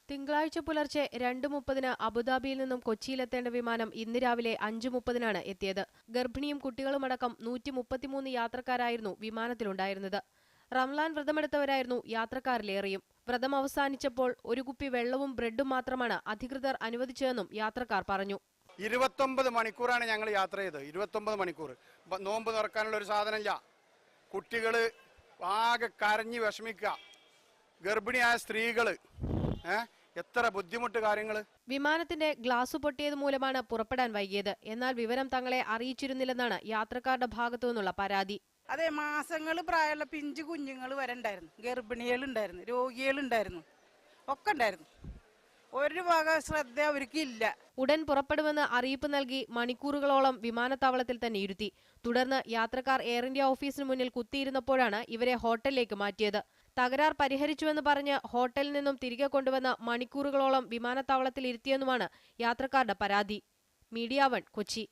തിങ്കളാഴ്ച പുലർച്ചെ 2:30-ന് അബുദാബിയിൽ നിന്നും കൊച്ചിയിലെത്തേണ്ട വിമാനം ഇന്ന് രാവിലെ 5:30-നാണ് എത്തിയത്. ഗർഭിണിയും കുട്ടികളുമടക്കം 133 യാത്രക്കാരായിരുന്നു വിമാനത്തിലുണ്ടായിരുന്നത്. റംലാൻ വ്രതമെടുത്തവരായിരുന്നു യാത്രക്കാരിലേറെയും. വ്രതം അവസാനിച്ചപ്പോൾ ഒരു കുപ്പി വെള്ളവും ബ്രെഡും മാത്രമാണ് അധികൃതർ അനുവദിച്ചതെന്നും യാത്രക്കാർ പറഞ്ഞു. 29 മണിക്കൂറാണ് ഞങ്ങൾ യാത്ര ചെയ്തത്. 29 മണിക്കൂർ നോമ്പ് തുറക്കാനുള്ള ഒരു സാധനമില്ല. കുട്ടികള് ആകെ കരഞ്ഞ് വിഷമിക്കുക. ഗർഭിണിയായ സ്ത്രീകള് എത്ര ബുദ്ധിമുട്ട് കാര്യങ്ങൾ. വിമാനത്തിന്റെ ഗ്ലാസ് പൊട്ടിയത് മൂലമാണ് പുറപ്പെടാൻ വൈകിയത്. എന്നാൽ വിവരം തങ്ങളെ അറിയിച്ചിരുന്നില്ലെന്നാണ് യാത്രക്കാരുടെ ഭാഗത്തു നിന്നുള്ള പരാതി. അതെ, മാസങ്ങൾ പ്രായമുള്ള പിഞ്ചു കുഞ്ഞുങ്ങൾ വരെ ഉണ്ടായിരുന്നു, ഗർഭിണികളുണ്ടായിരുന്നു, രോഗികളുണ്ടായിരുന്നു, ഒക്കെ ഉണ്ടായിരുന്നു. ഒരു വക ശ്രദ്ധ അവർക്ക് ഇല്ല. ഉടൻ പുറപ്പെടുമെന്ന് അറിയിപ്പ് നൽകി മണിക്കൂറുകളോളം വിമാനത്താവളത്തിൽ തന്നെ ഇരുത്തി. തുടർന്ന് യാത്രക്കാർ എയർ ഇന്ത്യ ഓഫീസിന് മുന്നിൽ കുത്തിയിരുന്നപ്പോഴാണ് ഇവരെ ഹോട്ടലിലേക്ക് മാറ്റിയത്. തകരാർ പരിഹരിച്ചുവെന്ന് പറഞ്ഞ് ഹോട്ടലിൽ നിന്നും തിരികെ കൊണ്ടുവന്ന് മണിക്കൂറുകളോളം വിമാനത്താവളത്തിൽ ഇരുത്തിയെന്നുമാണ് യാത്രക്കാരുടെ പരാതി. മീഡിയ 1 കൊച്ചി.